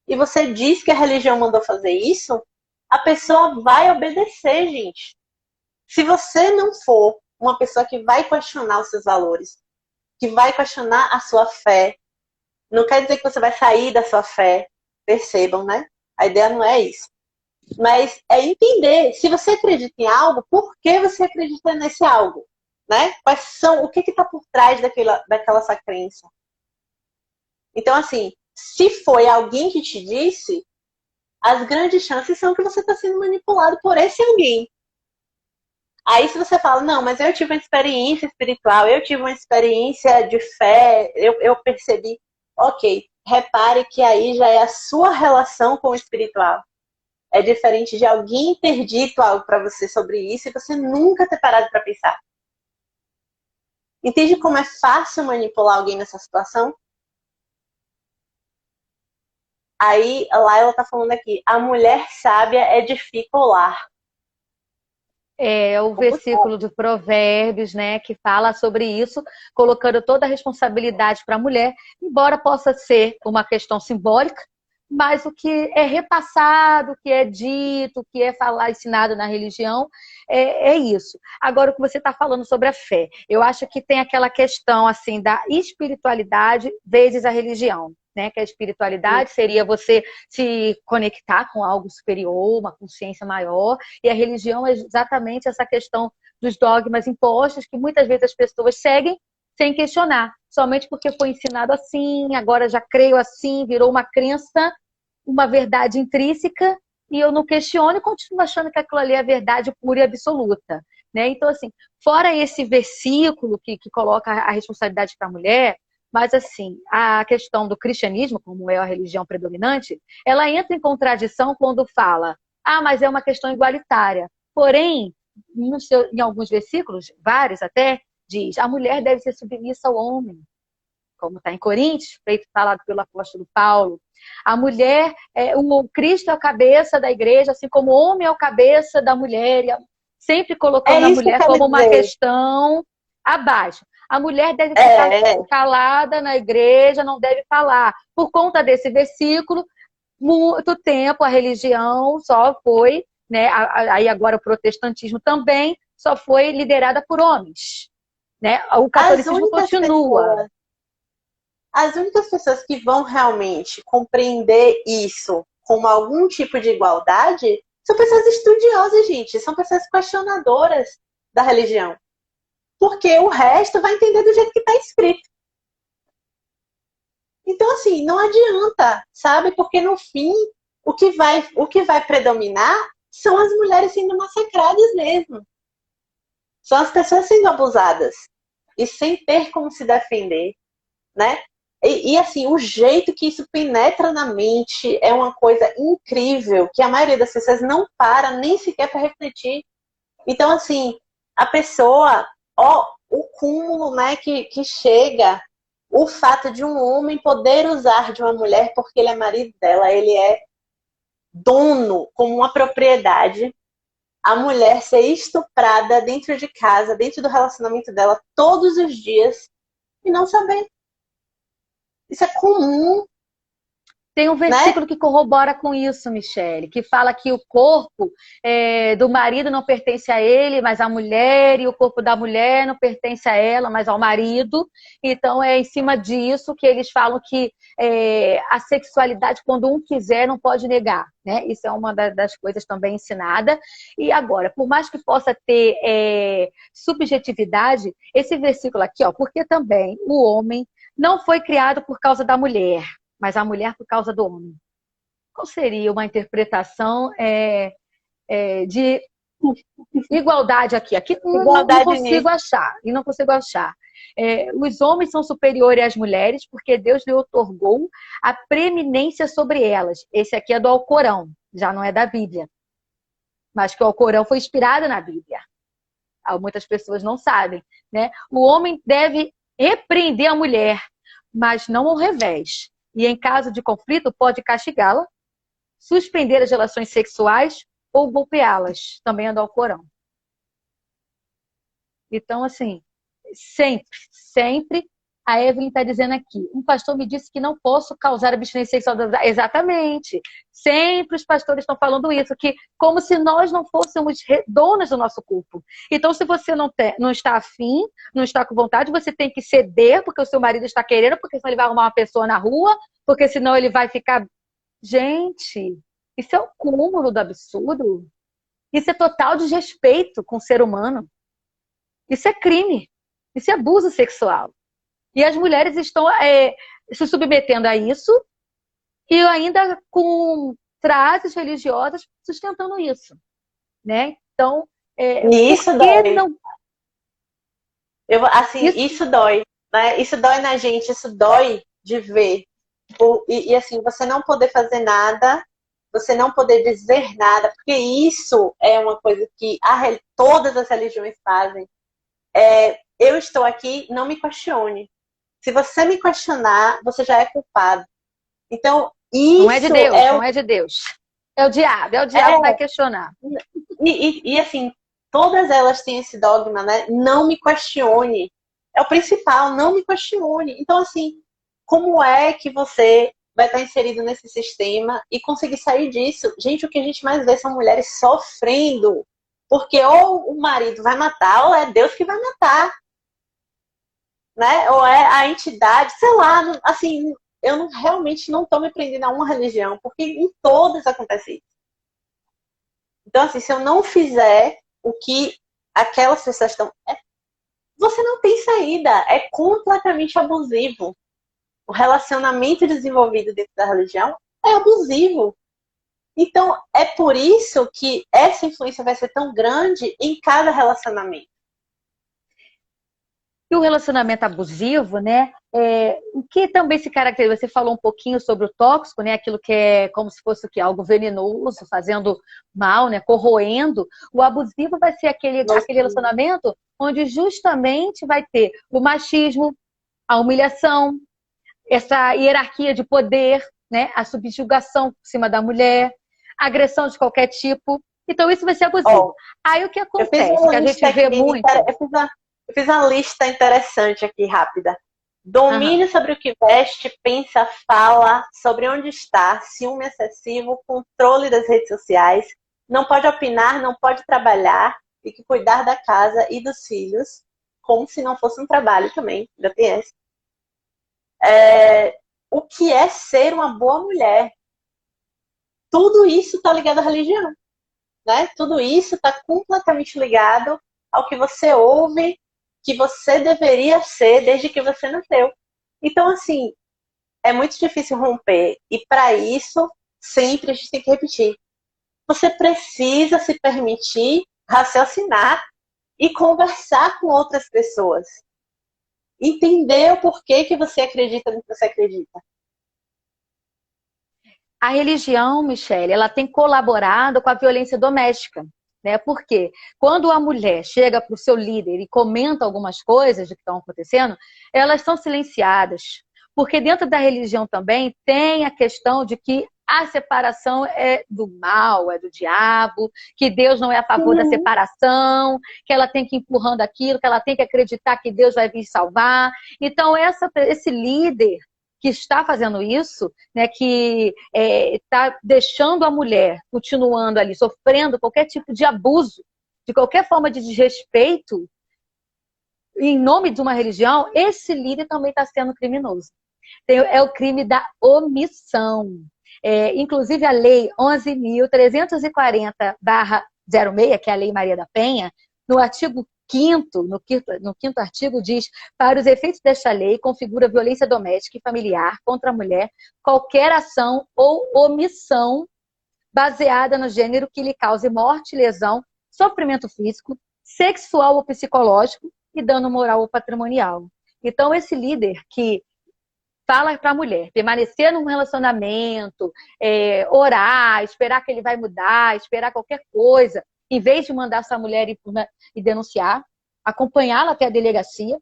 e você diz que a religião mandou fazer isso, a pessoa vai obedecer, gente. Se você não for uma pessoa que vai questionar os seus valores, que vai questionar a sua fé, não quer dizer que você vai sair da sua fé, percebam, né? A ideia não é isso. Mas é entender, se você acredita em algo, por que você acredita nesse algo? Né? O que está por trás daquela sua crença? Então, assim, se foi alguém que te disse, as grandes chances são que você está sendo manipulado por esse alguém. Aí se você fala, não, mas eu tive uma experiência espiritual, eu tive uma experiência de fé, eu percebi, ok, repare que aí já é a sua relação com o espiritual. É diferente de alguém ter dito algo para você sobre isso e você nunca ter parado para pensar. Entende como é fácil manipular alguém nessa situação? Aí, lá ela tá falando aqui, a mulher sábia edifica o lar. É o versículo de Provérbios, né, que fala sobre isso, colocando toda a responsabilidade para a mulher, embora possa ser uma questão simbólica, mas o que é repassado, o que é dito, o que é ensinado na religião, é isso. Agora, o que você está falando sobre a fé, eu acho que tem aquela questão assim da espiritualidade vezes a religião. né? Que a espiritualidade seria você se conectar com algo superior, uma consciência maior, e a religião é exatamente essa questão dos dogmas impostos que muitas vezes as pessoas seguem sem questionar, somente porque foi ensinado assim, agora já creio assim, virou uma crença, uma verdade intrínseca, e eu não questiono e continuo achando que aquilo ali é a verdade pura e absoluta, né? Então, assim, fora esse versículo que coloca a responsabilidade para a mulher, mas, assim, a questão do cristianismo, como é a religião predominante, ela entra em contradição quando fala, mas é uma questão igualitária. Porém, em alguns versículos, vários até, diz, a mulher deve ser submissa ao homem, como está em Coríntios, feito falado pelo apóstolo Paulo. A mulher, o Cristo é a cabeça da igreja, assim como o homem é o cabeça da mulher, sempre colocando a mulher como uma questão abaixo. A mulher deve ficar calada na igreja, não deve falar. Por conta desse versículo, muito tempo a religião só foi, né, aí agora o protestantismo também, só foi liderada por homens. Né? O catolicismo continua. As únicas pessoas que vão realmente compreender isso como algum tipo de igualdade são pessoas estudiosas, gente. São pessoas questionadoras da religião. Porque o resto vai entender do jeito que está escrito. Então, assim, não adianta, sabe? Porque no fim, o que vai predominar são as mulheres sendo massacradas mesmo. São as pessoas sendo abusadas. E sem ter como se defender, né? E assim, o jeito que isso penetra na mente é uma coisa incrível, que a maioria das pessoas não para nem sequer para refletir. Então, assim, a pessoa, o cúmulo, né, que chega, o fato de um homem poder usar de uma mulher porque ele é marido dela, ele é dono, como uma propriedade, a mulher ser estuprada dentro de casa, dentro do relacionamento dela, todos os dias, e não saber. Isso é comum. Tem um versículo, né, que corrobora com isso, Michele, que fala que o corpo do marido não pertence a ele, mas à mulher, e o corpo da mulher não pertence a ela, mas ao marido. Então, é em cima disso que eles falam que a sexualidade, quando um quiser, não pode negar. Né? Isso é uma das coisas também ensinada. E agora, por mais que possa ter subjetividade, esse versículo aqui, porque também o homem não foi criado por causa da mulher, mas a mulher por causa do homem. Qual seria uma interpretação de igualdade aqui? Aqui não consigo achar. E não consigo achar. Os homens são superiores às mulheres porque Deus lhe otorgou a preeminência sobre elas. Esse aqui é do Alcorão, já não é da Bíblia. Mas que o Alcorão foi inspirado na Bíblia. Muitas pessoas não sabem. Né? O homem deve repreender a mulher, mas não ao revés. E em caso de conflito, pode castigá-la, suspender as relações sexuais ou golpeá-las. Também é do Alcorão. Então, assim, sempre, a Evelyn está dizendo aqui, um pastor me disse que não posso causar abstinência sexual. Exatamente. Sempre os pastores estão falando isso, que como se nós não fôssemos donas do nosso corpo. Então, se você não está afim, não está com vontade, você tem que ceder, porque o seu marido está querendo, porque senão ele vai arrumar uma pessoa na rua, porque senão ele vai ficar... Gente, isso é o cúmulo do absurdo. Isso é total desrespeito com o ser humano. Isso é crime. Isso é abuso sexual. E as mulheres estão se submetendo a isso e ainda com frases religiosas sustentando isso. Né? Então, isso dói. Não... Isso dói. Né? Isso dói na gente, isso dói de ver. E assim, você não poder fazer nada, você não poder dizer nada, porque isso é uma coisa que todas as religiões fazem. Eu estou aqui, não me questione. Se você me questionar, você já é culpado. Então, isso não é de Deus, não é de Deus. É o diabo que vai questionar. E assim, todas elas têm esse dogma, né? Não me questione. É o principal, não me questione. Então, assim, como é que você vai estar inserido nesse sistema e conseguir sair disso? Gente, o que a gente mais vê são mulheres sofrendo. Porque ou o marido vai matar, ou é Deus que vai matar. Né? Ou é a entidade, sei lá, assim, eu realmente não estou me prendendo a uma religião, porque em todas acontece isso. Então, assim, se eu não fizer o que aquelas pessoas estão... você não tem saída, é completamente abusivo. O relacionamento desenvolvido dentro da religião é abusivo. Então, é por isso que essa influência vai ser tão grande em cada relacionamento. E o relacionamento abusivo, né? O que também se caracteriza, você falou um pouquinho sobre o tóxico, né? Aquilo que é como se fosse algo venenoso, fazendo mal, né? Corroendo. O abusivo vai ser aquele relacionamento onde justamente vai ter o machismo, a humilhação, essa hierarquia de poder, né? A subjugação por cima da mulher, agressão de qualquer tipo. Então isso vai ser abusivo. Aí o que acontece? Que a gente vê muito... Eu fiz uma lista interessante aqui, rápida. Domínio sobre o que veste, pensa, fala, sobre onde está, ciúme excessivo, controle das redes sociais, não pode opinar, não pode trabalhar, tem que cuidar da casa e dos filhos, como se não fosse um trabalho também, já tem essa. O que é ser uma boa mulher? Tudo isso está ligado à religião, né? Tudo isso está completamente ligado ao que você ouve, que você deveria ser desde que você nasceu. Então, assim, é muito difícil romper. E para isso, sempre a gente tem que repetir. Você precisa se permitir raciocinar e conversar com outras pessoas. Entender o porquê que você acredita no que você acredita. A religião, Michele, ela tem colaborado com a violência doméstica. Né? Porque quando a mulher chega para o seu líder e comenta algumas coisas que estão acontecendo, elas são silenciadas. Porque dentro da religião também tem a questão de que a separação é do mal, é do diabo, que Deus não é a favor da separação, que ela tem que ir empurrando aquilo, que ela tem que acreditar que Deus vai vir salvar. Então, esse líder que está fazendo isso, né, que está deixando a mulher continuando ali, sofrendo qualquer tipo de abuso, de qualquer forma de desrespeito, em nome de uma religião, esse líder também está sendo criminoso. É o crime da omissão. Inclusive a lei 11.340/06, que é a Lei Maria da Penha, no artigo 5º, no quinto artigo, diz: para os efeitos desta lei, configura violência doméstica e familiar contra a mulher qualquer ação ou omissão baseada no gênero que lhe cause morte, lesão, sofrimento físico, sexual ou psicológico e dano moral ou patrimonial. Então, esse líder que fala para a mulher permanecer num relacionamento, orar, esperar que ele vai mudar, esperar qualquer coisa, em vez de mandar essa mulher ir e denunciar, acompanhá-la até a delegacia,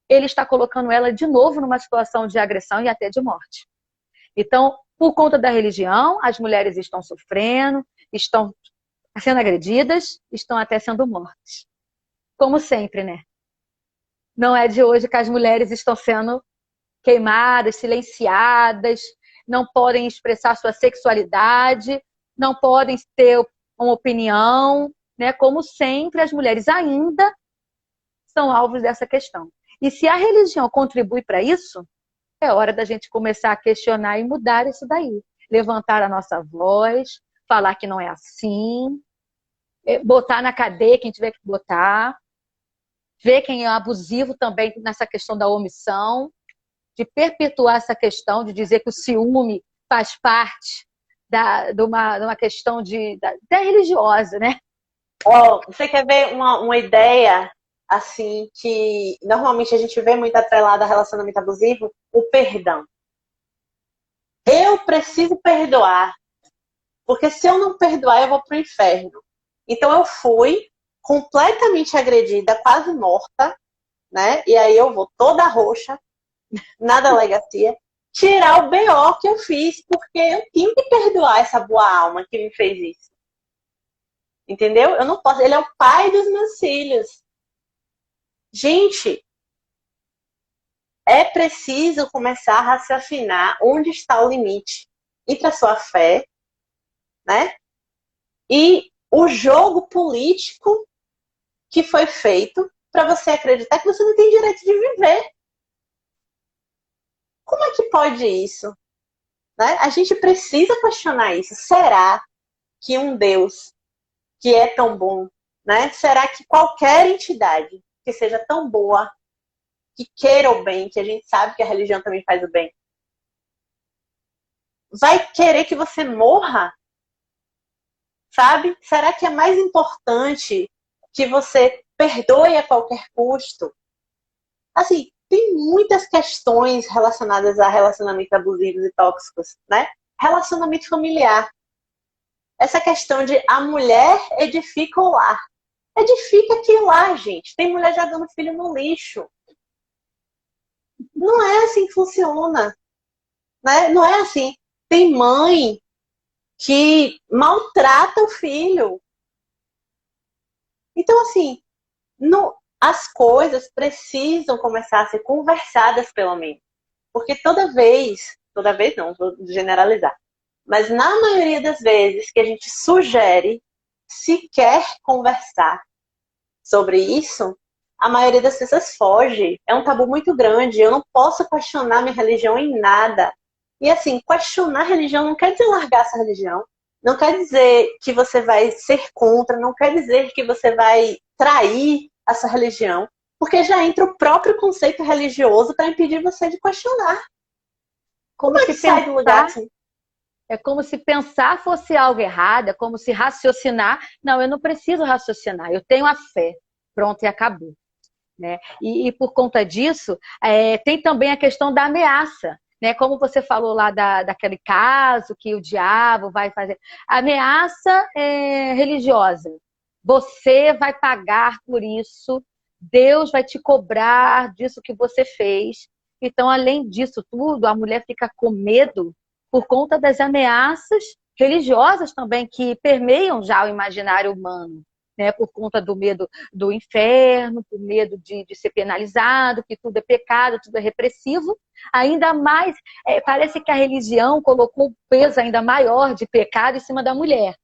ele está colocando ela de novo numa situação de agressão e até de morte. Então, por conta da religião, as mulheres estão sofrendo, estão sendo agredidas, estão até sendo mortas. Como sempre, né? Não é de hoje que as mulheres estão sendo queimadas, silenciadas, não podem expressar sua sexualidade, não podem ter uma opinião, né? Como sempre, as mulheres ainda são alvos dessa questão. E se a religião contribui para isso, é hora da gente começar a questionar e mudar isso daí. Levantar a nossa voz, falar que não é assim, botar na cadeia quem tiver que botar, ver quem é abusivo também nessa questão da omissão, de perpetuar essa questão, de dizer que o ciúme faz parte de uma questão até religiosa, né? Você quer ver uma ideia, assim, que normalmente a gente vê muito atrelada a relacionamento abusivo? O perdão. Eu preciso perdoar, porque se eu não perdoar, eu vou pro inferno. Então eu fui completamente agredida, quase morta, né? E aí eu vou toda roxa na delegacia tirar o BO que eu fiz, porque eu tenho que perdoar essa boa alma que me fez isso. Entendeu? Eu não posso. Ele é o pai dos meus filhos. Gente, é preciso começar a raciocinar onde está o limite entre a sua fé, né? E o jogo político que foi feito para você acreditar que você não tem direito de viver. Como é que pode isso? Né? A gente precisa questionar isso. Será que um Deus que é tão bom, né? Será que qualquer entidade que seja tão boa, que queira o bem, que a gente sabe que a religião também faz o bem, vai querer que você morra? Sabe? Será que é mais importante que você perdoe a qualquer custo? Assim, tem muitas questões relacionadas a relacionamentos abusivos e tóxicos, né? Relacionamento familiar. Essa questão de a mulher edifica o lar. Edifica que lar, gente. Tem mulher jogando filho no lixo. Não é assim que funciona. Né? Não é assim. Tem mãe que maltrata o filho. Então, assim, as coisas precisam começar a ser conversadas, pelo menos. Porque toda vez não, vou generalizar, mas na maioria das vezes que a gente sugere, se quer conversar sobre isso, a maioria das pessoas foge. É um tabu muito grande. Eu não posso questionar minha religião em nada. E assim, questionar a religião não quer dizer largar essa religião. Não quer dizer que você vai ser contra, não quer dizer que você vai trair essa religião, porque já entra o próprio conceito religioso para impedir você de questionar. Como é que sai do lugar assim? É como se pensar fosse algo errado, é como se raciocinar. Não, eu não preciso raciocinar, eu tenho a fé. Pronto, e acabou. Né? E por conta disso, tem também a questão da ameaça. Né? Como você falou lá daquele caso que o diabo vai fazer. Ameaça religiosa. Você vai pagar por isso, Deus vai te cobrar disso que você fez. Então, além disso tudo, a mulher fica com medo por conta das ameaças religiosas também que permeiam já o imaginário humano. Né, por conta do medo do inferno, por medo de ser penalizado, que tudo é pecado, tudo é repressivo. Ainda mais, parece que a religião colocou um peso ainda maior de pecado em cima da mulher,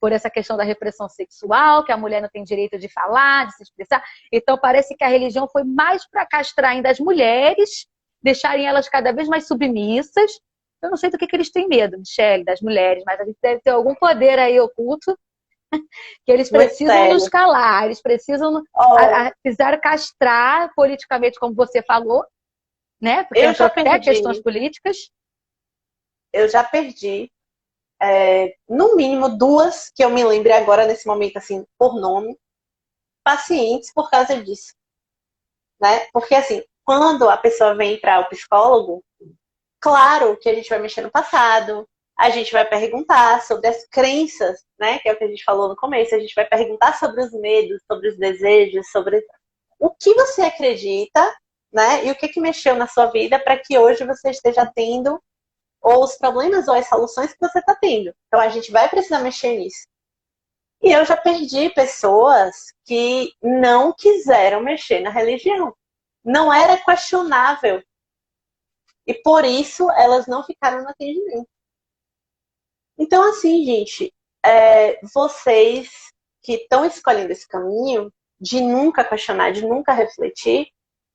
por essa questão da repressão sexual, que a mulher não tem direito de falar, de se expressar. Então parece que a religião foi mais para castrar ainda as mulheres, deixarem elas cada vez mais submissas. Eu não sei do que eles têm medo, Michele, das mulheres, mas a gente deve ter algum poder aí oculto que eles precisam nos calar, eles precisam precisar castrar politicamente, como você falou, né? Porque entrou até questões políticas. Eu já perdi, no mínimo 2 que eu me lembre agora nesse momento, assim, por nome, pacientes por causa disso, né? Porque assim, quando a pessoa vem para o psicólogo, claro que a gente vai mexer no passado, a gente vai perguntar sobre as crenças, né? Que é o que a gente falou no começo. A gente vai perguntar sobre os medos, sobre os desejos, sobre o que você acredita, né? E o que mexeu na sua vida para que hoje você esteja tendo ou os problemas ou as soluções que você está tendo. Então a gente vai precisar mexer nisso. E eu já perdi pessoas que não quiseram mexer na religião. Não era questionável. E por isso elas não ficaram no atendimento. Então, assim, gente, vocês que estão escolhendo esse caminho de nunca questionar, de nunca refletir,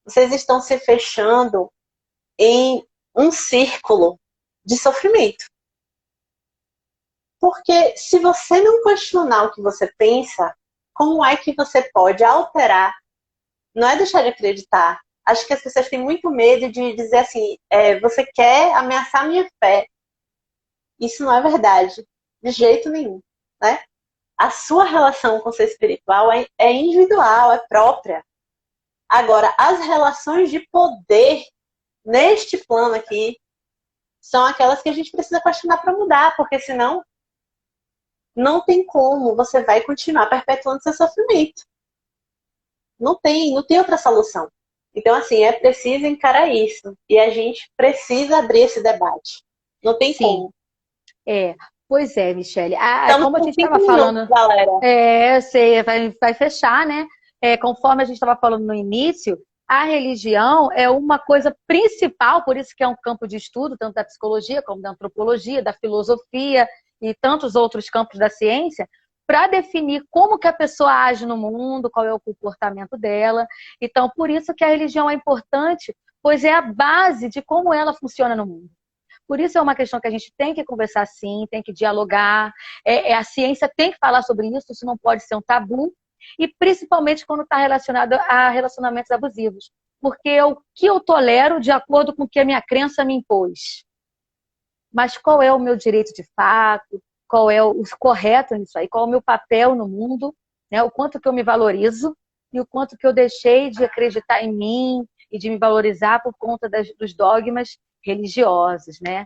vocês estão se fechando em um círculo de sofrimento. Porque se você não questionar o que você pensa, como é que você pode alterar? Não é deixar de acreditar. Acho que as pessoas têm muito medo de dizer assim, você quer ameaçar minha fé. Isso não é verdade, de jeito nenhum, né? A sua relação com o seu espiritual é individual, é própria. Agora, as relações de poder neste plano aqui são aquelas que a gente precisa questionar para mudar, porque senão não tem como, você vai continuar perpetuando seu sofrimento. Não tem outra solução. Então, assim, é preciso encarar isso. E a gente precisa abrir esse debate. Não tem como. Pois é, Michele. Estamos como a com gente 5 estava minutos, falando. galera. Eu sei, vai fechar, né? Conforme a gente estava falando no início, a religião é uma coisa principal, por isso que é um campo de estudo, tanto da psicologia como da antropologia, da filosofia e tantos outros campos da ciência, para definir como que a pessoa age no mundo, qual é o comportamento dela. Então, por isso que a religião é importante, pois é a base de como ela funciona no mundo. Por isso é uma questão que a gente tem que conversar sim, tem que dialogar, a ciência tem que falar sobre isso não pode ser um tabu, e principalmente quando está relacionado a relacionamentos abusivos. Porque é o que eu tolero de acordo com o que a minha crença me impôs. Mas qual é o meu direito de fato? Qual é o correto nisso aí? Qual é o meu papel no mundo? Né? O quanto que eu me valorizo e o quanto que eu deixei de acreditar em mim e de me valorizar por conta dos dogmas religiosos, né?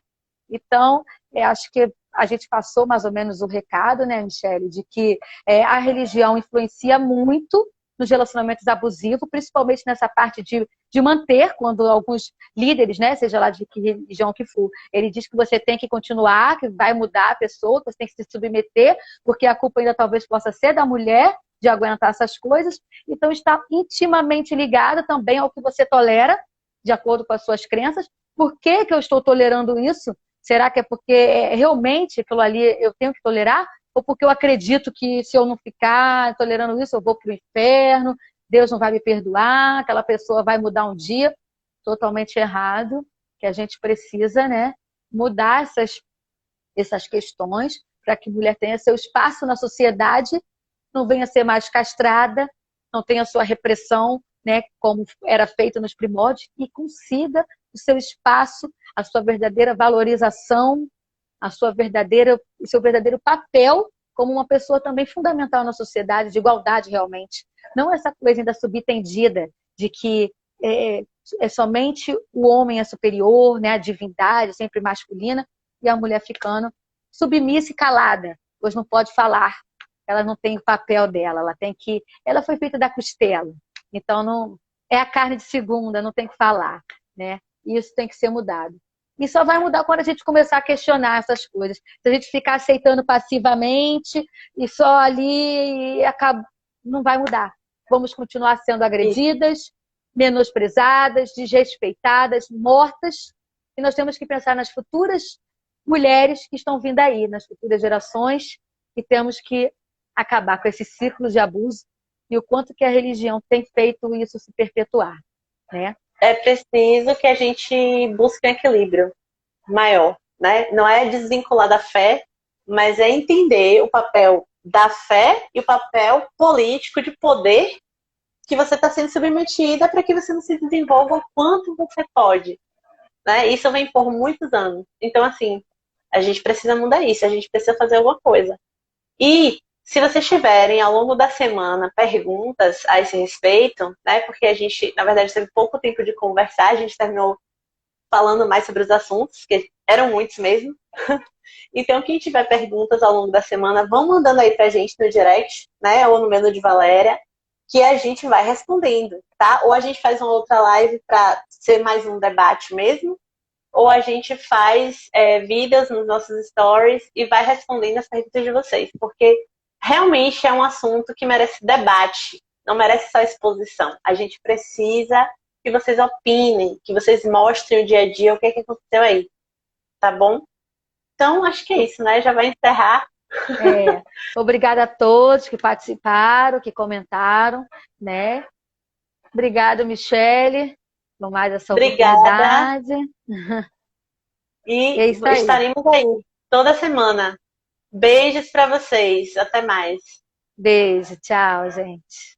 Então, acho que a gente passou mais ou menos o recado, né, Michele, de que a religião influencia muito nos relacionamentos abusivos, principalmente nessa parte de manter, quando alguns líderes, né, seja lá de que religião que for, ele diz que você tem que continuar, que vai mudar a pessoa, que você tem que se submeter, porque a culpa ainda talvez possa ser da mulher de aguentar essas coisas. Então, está intimamente ligada também ao que você tolera, de acordo com as suas crenças. Por que que eu estou tolerando isso? Será que é porque realmente aquilo ali eu tenho que tolerar? Ou porque eu acredito que se eu não ficar tolerando isso, eu vou para o inferno, Deus não vai me perdoar, aquela pessoa vai mudar um dia? Totalmente errado, que a gente precisa, né, mudar essas questões para que a mulher tenha seu espaço na sociedade, não venha ser mais castrada, não tenha sua repressão, né, como era feito nos primórdios, e consiga o seu espaço, a sua verdadeira valorização, o seu verdadeiro papel como uma pessoa também fundamental na sociedade, de igualdade realmente. Não essa coisa ainda subentendida de que somente o homem é superior, né, a divindade sempre masculina, e a mulher ficando submissa e calada, pois não pode falar. Ela não tem o papel dela, ela foi feita da costela. Então não é a carne de segunda, não tem que falar, né? Isso tem que ser mudado. E só vai mudar quando a gente começar a questionar essas coisas. Se a gente ficar aceitando passivamente e só ali acaba, não vai mudar. Vamos continuar sendo agredidas, menosprezadas, desrespeitadas, mortas. E nós temos que pensar nas futuras mulheres que estão vindo aí, nas futuras gerações, e temos que acabar com esse ciclo de abuso e o quanto que a religião tem feito isso se perpetuar, né? É preciso que a gente busque um equilíbrio maior, né? Não é desvincular da fé, mas é entender o papel da fé e o papel político de poder que você está sendo submetida para que você não se desenvolva o quanto você pode, né? Isso vem por muitos anos. Então, assim, a gente precisa mudar isso, a gente precisa fazer alguma coisa. E se vocês tiverem ao longo da semana perguntas a esse respeito, né? Porque a gente, na verdade, teve pouco tempo de conversar, a gente terminou falando mais sobre os assuntos, que eram muitos mesmo. Então, quem tiver perguntas ao longo da semana, vão mandando aí pra gente no direct, né? Ou no menu de Valéria, que a gente vai respondendo, tá? Ou a gente faz uma outra live para ser mais um debate mesmo, ou a gente faz vídeos nos nossos stories e vai respondendo as perguntas de vocês, porque realmente é um assunto que merece debate, não merece só exposição. A gente precisa que vocês opinem, que vocês mostrem o dia a dia o que aconteceu aí, tá bom? Então, acho que é isso, né? Já vai encerrar. Obrigada a todos que participaram, que comentaram, né? Obrigada, Michele, por mais essa oportunidade. E é isso aí. Estaremos aí toda semana. Beijos para vocês. Até mais. Beijo. Tchau, gente.